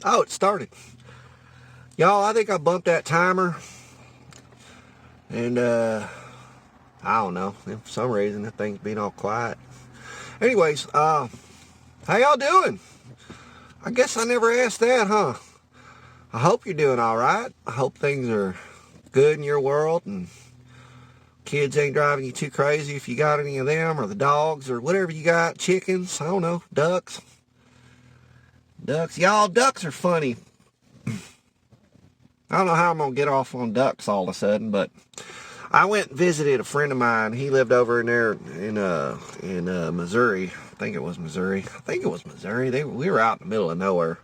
Oh, it started. Y'all, I think I bumped that timer. And, I don't know. For some reason, that thing's being all quiet. Anyways, how y'all doing? I guess I never asked that, huh? I hope you're doing all right. I hope things are good in your world and kids ain't driving you too crazy if you got any of them, or the dogs, or whatever you got. Chickens, I don't know, ducks. Y'all, ducks are funny. I don't know how I'm going to get off on ducks all of a sudden, but I went and visited a friend of mine. He lived over in there in Missouri. I think it was Missouri. We were out in the middle of nowhere.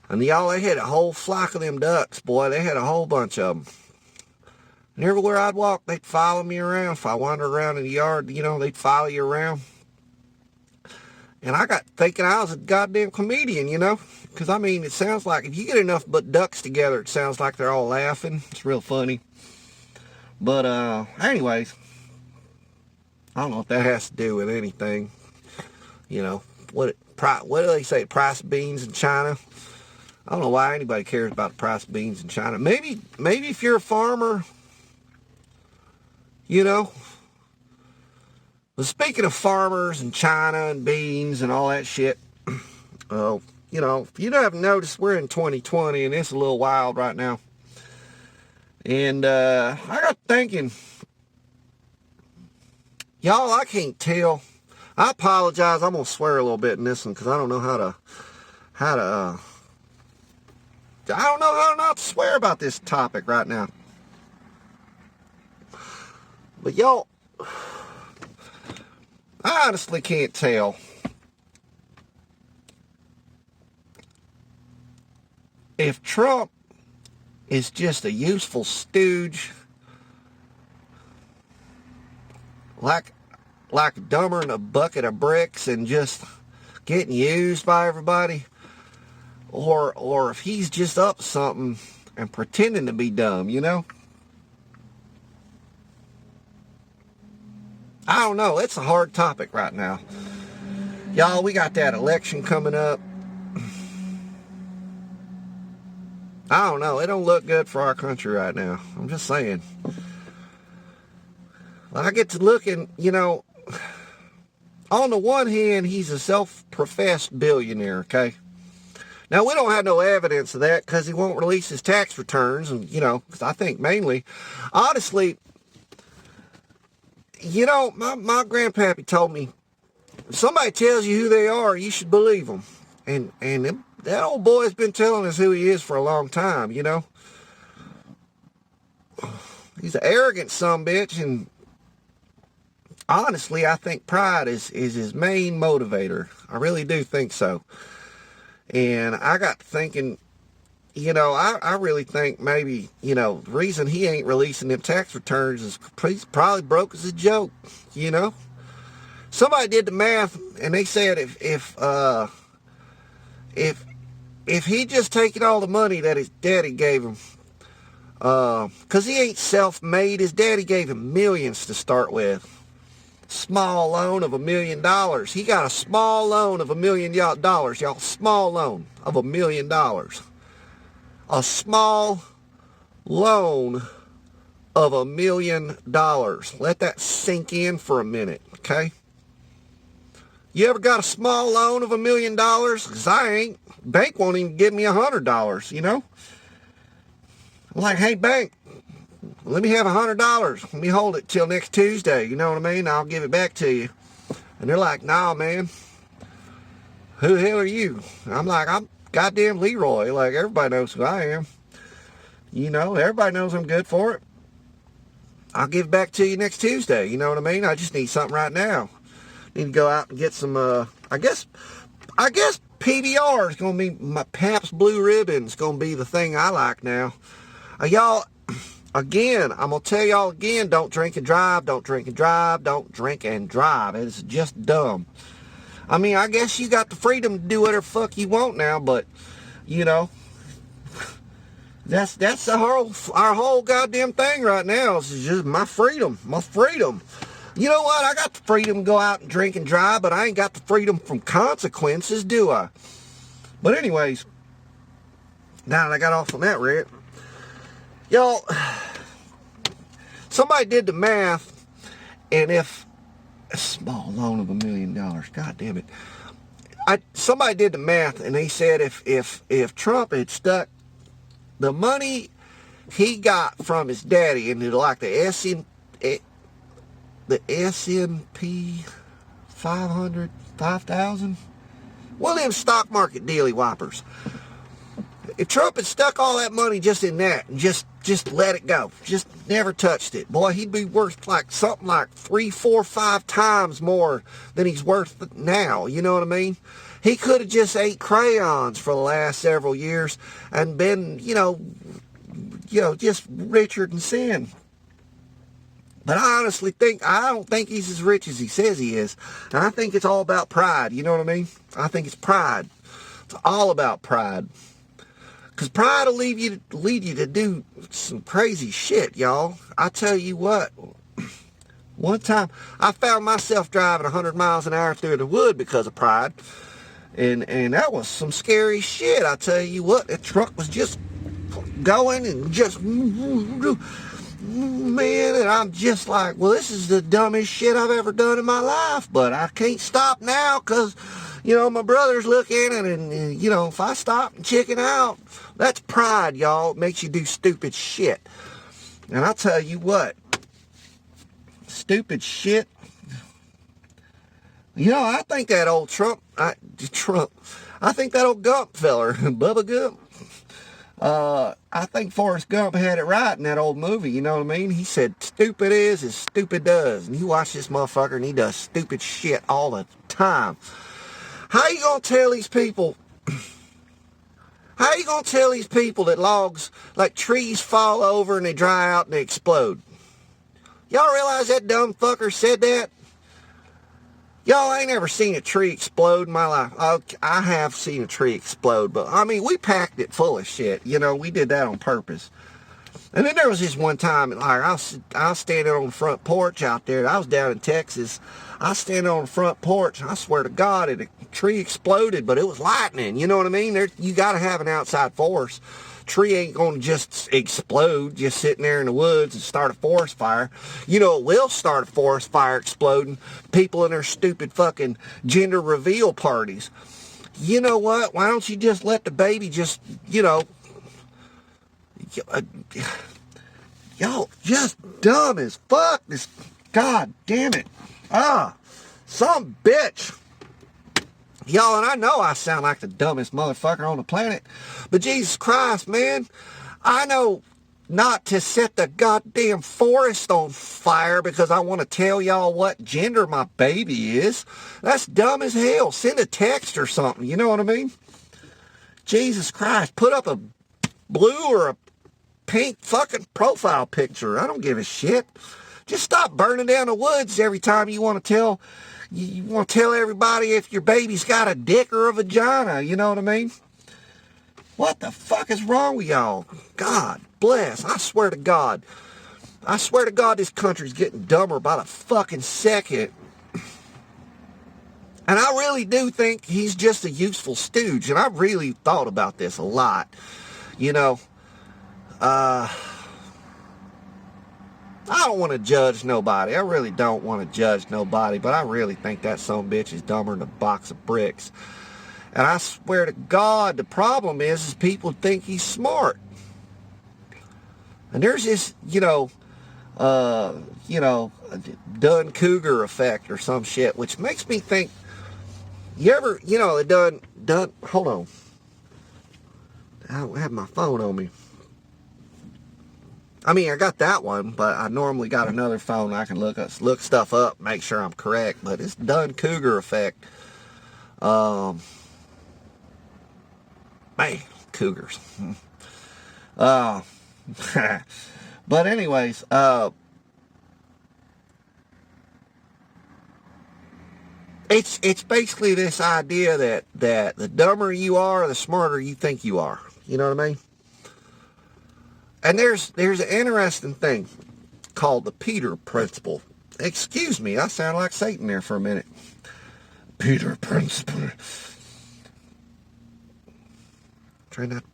And y'all, they had a whole flock of them ducks, boy. They had a whole bunch of them. And everywhere I'd walk, they'd follow me around. If I wandered around in the yard, they'd follow you around. And I got thinking I was a goddamn comedian, Because, it sounds like if you get enough but ducks together, it sounds like they're all laughing. It's real funny. But, anyways, I don't know if that has to do with anything. What do they say, price of beans in China? I don't know why anybody cares about the price of beans in China. Maybe if you're a farmer, But speaking of farmers and China and beans and all that shit, if you haven't noticed, we're in 2020 and it's a little wild right now. And I got thinking, y'all, I can't tell. I apologize. I'm gonna swear a little bit in this one because I don't know how to I don't know how not to swear about this topic right now. But y'all, I honestly can't tell if Trump is just a useful stooge, like dumber than a bucket of bricks and just getting used by everybody, or if he's just up to something and pretending to be dumb, I don't know. It's a hard topic right now. Y'all, we got that election coming up. I don't know. It don't look good for our country right now. I'm just saying. I get to looking, on the one hand, he's a self-professed billionaire, okay? Now, we don't have no evidence of that because he won't release his tax returns. And, because I think mainly, honestly, my grandpappy told me, if somebody tells you who they are, you should believe them. And that old boy's been telling us who he is for a long time, He's an arrogant sumbitch, and honestly, I think pride is his main motivator. I really do think so. And I got thinking, I really think maybe, the reason he ain't releasing them tax returns is he's probably broke as a joke, Somebody did the math, and they said if he just taken all the money that his daddy gave him, because he ain't self-made, his daddy gave him millions to start with. Small loan of $1 million. He got a small loan of $1 million, y'all. Small loan of $1 million. A small loan of $1 million. Let that sink in for a minute, okay? You ever got a small loan of $1 million? Because I ain't. Bank won't even give me $100, I'm like, hey, bank, let me have $100. Let me hold it till next Tuesday. You know what I mean? I'll give it back to you. And they're like, nah, man. Who the hell are you? I'm like, I'm goddamn Leroy. Like, everybody knows who I am. Everybody knows I'm good for it. I'll give it back to you next Tuesday. You know what I mean? I just need something right now. Need to go out and get some, I guess PBR is going to be, my Pabst Blue Ribbon is going to be the thing I like now. Y'all, again, I'm going to tell y'all again, don't drink and drive, don't drink and drive, don't drink and drive. It's just dumb. I guess you got the freedom to do whatever fuck you want now, but, that's our whole goddamn thing right now. It's just my freedom. You know what? I got the freedom to go out and drink and drive, but I ain't got the freedom from consequences, do I? But anyways, Now that I got off on that rant, y'all, somebody did the math, and if a small loan of $1 million, god damn it, somebody did the math, and they said if Trump had stuck the money he got from his daddy into like the S&P 500, 5,000, one of them stock market dealy whoppers. If Trump had stuck all that money just in that and just let it go, just never touched it, boy, he'd be worth like something like 3, 4, 5 times more than he's worth now. You know what I mean? He could have just ate crayons for the last several years and been, just richer than sin. But I honestly I don't think he's as rich as he says he is. And I think it's all about pride. You know what I mean? I think it's pride. It's all about pride. Because pride will lead you to do some crazy shit, y'all. I tell you what, one time I found myself driving 100 miles an hour through the wood because of pride. And that was some scary shit. I tell you what, that truck was just going and just, man, and I'm just like, well, this is the dumbest shit I've ever done in my life. But I can't stop now because, my brother's looking and if I stop and chicken out, that's pride, y'all. It makes you do stupid shit. And I'll tell you what, stupid shit. I think that old I think that old Gump feller, Bubba Gump, I think Forrest Gump had it right in that old movie, you know what I mean? He said, stupid is as stupid does. And you watch this motherfucker and he does stupid shit all the time. How you gonna tell these people that logs, like trees fall over and they dry out and they explode? Y'all realize that dumb fucker said that? Y'all ain't never seen a tree explode in my life. I have seen a tree explode, but I mean, we packed it full of shit. We did that on purpose. And then there was this one time, like I was standing on the front porch out there. I was down in Texas. I was standing on the front porch. I swear to God, a tree exploded, but it was lightning. You know what I mean? You got to have an outside force. Tree ain't going to just explode just sitting there in the woods and start a forest fire. It will start a forest fire exploding. People in their stupid fucking gender reveal parties. You know what? Why don't you just let the baby just, y'all just dumb as fuck. This, god damn it. Some bitch. Y'all, and I know I sound like the dumbest motherfucker on the planet, but Jesus Christ, man, I know not to set the goddamn forest on fire because I want to tell y'all what gender my baby is. That's dumb as hell. Send a text or something, you know what I mean? Jesus Christ, put up a blue or a pink fucking profile picture. I don't give a shit. Just stop burning down the woods every time you want to tell everybody if your baby's got a dick or a vagina. You know what I mean? What the fuck is wrong with y'all? God bless. I swear to God, this country's getting dumber by the fucking second. And I really do think he's just a useful stooge. And I've really thought about this a lot. I don't want to judge nobody. I really don't want to judge nobody, but I really think that son of a bitch is dumber than a box of bricks. And I swear to God, the problem is people think he's smart. And there's this, Dun Cougar effect or some shit, which makes me think, hold on. I don't have my phone on me. I mean, I got that one, but I normally got another phone I can look stuff up, make sure I'm correct. But it's Dun Cougar effect. Man, cougars. But anyways, it's basically this idea that the dumber you are, the smarter you think you are. You know what I mean? And there's an interesting thing called the Peter Principle. Excuse me, I sound like Satan there for a minute. Peter Principle. Try not.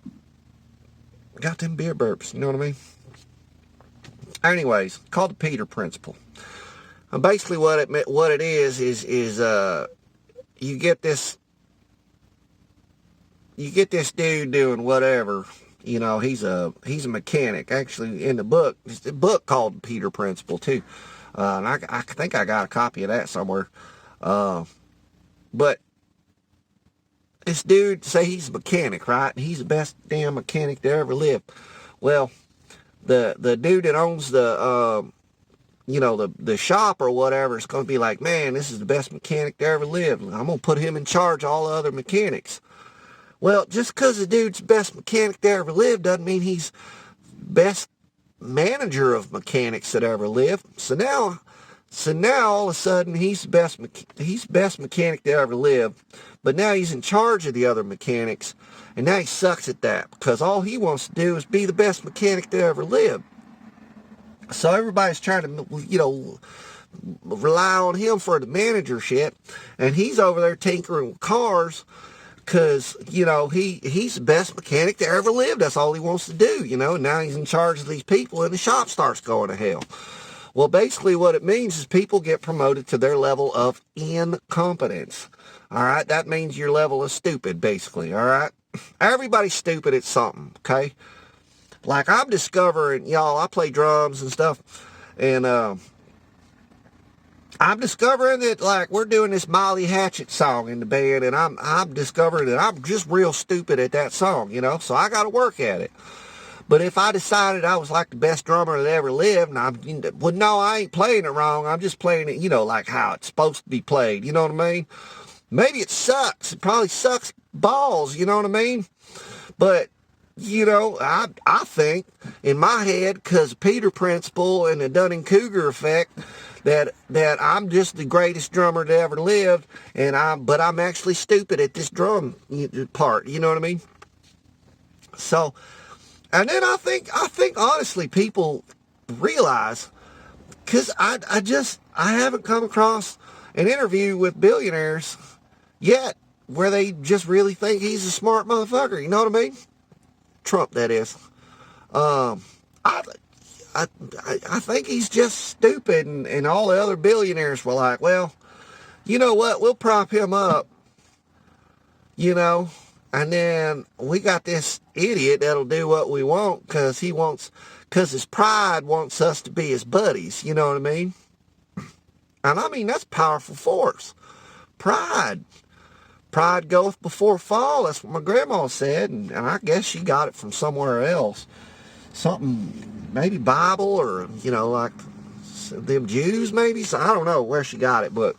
Got them beer burps, you know what I mean? Anyways, called the Peter Principle. And basically what it is you get this dude doing whatever. You know, he's a mechanic. Actually, in the book, it's a book called Peter Principle too. And I think I got a copy of that somewhere. But this dude say he's a mechanic, right? And he's the best damn mechanic to ever live. Well, the dude that owns the the shop or whatever is going to be like, man, this is the best mechanic to ever live. I'm going to put him in charge of all the other mechanics. Well, just because the dude's the best mechanic to ever live doesn't mean he's best manager of mechanics that ever lived. So now all of a sudden he's best mechanic that ever lived, but now he's in charge of the other mechanics, and now he sucks at that because all he wants to do is be the best mechanic that ever lived. So everybody's trying to, rely on him for the managership, and he's over there tinkering with cars because, he's the best mechanic that ever lived. That's all he wants to do, and now he's in charge of these people, and the shop starts going to hell. Well, basically what it means is people get promoted to their level of incompetence. All right? That means your level of stupid, basically. All right? Everybody's stupid at something, okay? Like, I'm discovering, y'all, I play drums and stuff, and I'm discovering that, like, we're doing this Molly Hatchet song in the band, and I'm discovering that I'm just real stupid at that song, so I got to work at it. But if I decided I was like the best drummer that ever lived, and no, I ain't playing it wrong. I'm just playing it, like how it's supposed to be played. You know what I mean? Maybe it sucks. It probably sucks balls. You know what I mean? But, I think in my head, because Peter Principle and the Dunning-Kruger effect, that I'm just the greatest drummer that ever lived, but I'm actually stupid at this drum part. You know what I mean? So. And then I think honestly people realize, because I haven't come across an interview with billionaires yet where they just really think he's a smart motherfucker. You know what I mean? Trump, that is. I think he's just stupid, and all the other billionaires were like, well, you know what? We'll prop him up, and then we got this idiot that'll do what we want because his pride wants us to be his buddies. You know what I mean? And I mean, that's powerful force. Pride. Pride goeth before fall. That's what my grandma said. And I guess she got it from somewhere else. Something, maybe Bible or, like them Jews maybe. So I don't know where she got it, but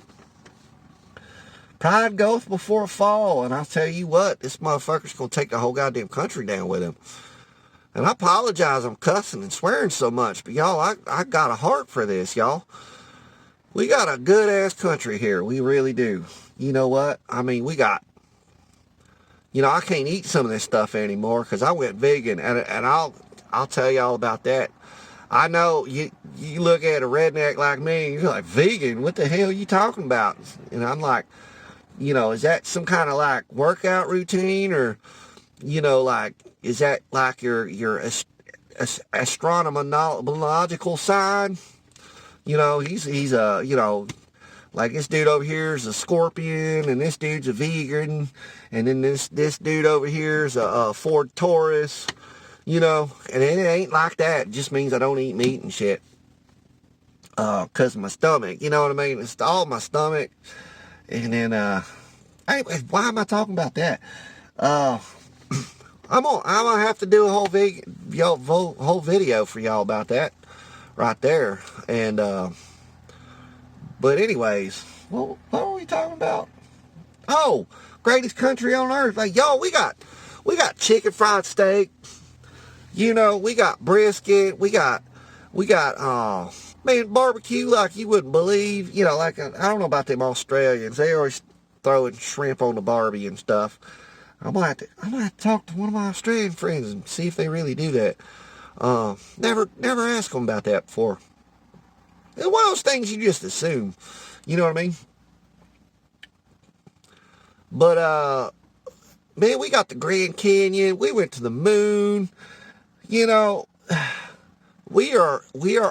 pride goeth before a fall, and I'll tell you what, this motherfucker's going to take the whole goddamn country down with him. And I apologize, I'm cussing and swearing so much, but y'all, I got a heart for this, y'all. We got a good-ass country here, we really do. You know what? I mean, we got, I can't eat some of this stuff anymore because I went vegan, and I'll tell y'all about that. I know you look at a redneck like me, and you're like, vegan? What the hell are you talking about? And I'm like, is that some kind of like workout routine, or, like, is that like your astronomological sign? He's like this dude over here is a scorpion, and this dude's a vegan, and then this dude over here is a Ford Taurus, and it ain't like that. It just means I don't eat meat and shit. 'Cause of my stomach, you know what I mean? It's all my stomach. And then, anyway, why am I talking about that? I'm gonna have to do a whole video for y'all about that right there. And, but anyways, what were we talking about? Oh, greatest country on earth. Like, y'all, we got chicken fried steak. We got brisket. We got, man, barbecue like you wouldn't believe. Like, I don't know about them Australians. They always throwing shrimp on the Barbie and stuff. I'm gonna have to talk to one of my Australian friends and see if they really do that. Never asked them about that before. It's one of those things you just assume. You know what I mean? But, man, we got the Grand Canyon. We went to the moon. You know, we are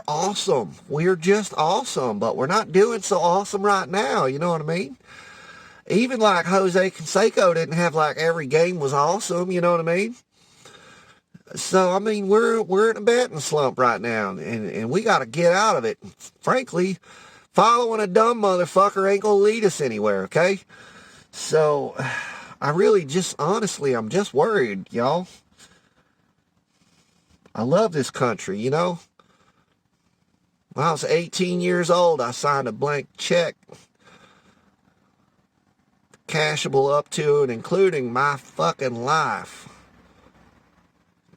awesome. We're just awesome, but we're not doing so awesome right now. You know what I mean? Even like Jose Canseco didn't have like every game was awesome. You know what I mean? So I mean, we're in a betting slump right now, and we got to get out of it. Frankly, following a dumb motherfucker ain't gonna lead us anywhere. Okay? So I really just honestly, I'm just worried, y'all. I love this country, you know. When I was 18 years old, I signed a blank check, cashable up to and including my fucking life,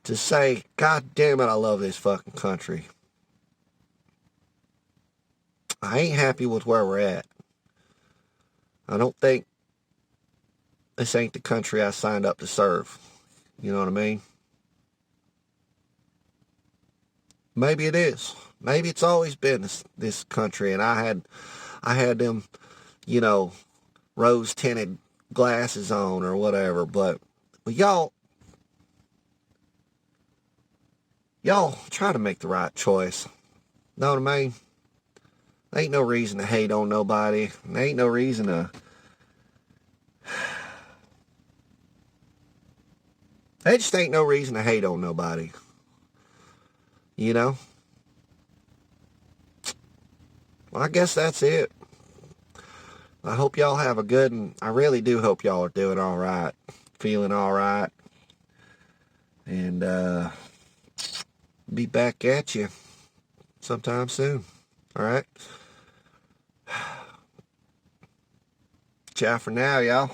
to say, God damn it, I love this fucking country. I ain't happy with where we're at. I don't think this ain't the country I signed up to serve. You know what I mean? Maybe it is. Maybe it's always been this country, and I had them, you know, rose tinted glasses on or whatever. But y'all try to make the right choice. Know what I mean? There ain't no reason to hate on nobody. There ain't no reason to. There just ain't no reason to hate on nobody. You know? Well, I guess that's it. I hope y'all have a good, and I really do hope y'all are doing all right, feeling all right, and be back at you sometime soon. All right? Ciao for now, y'all.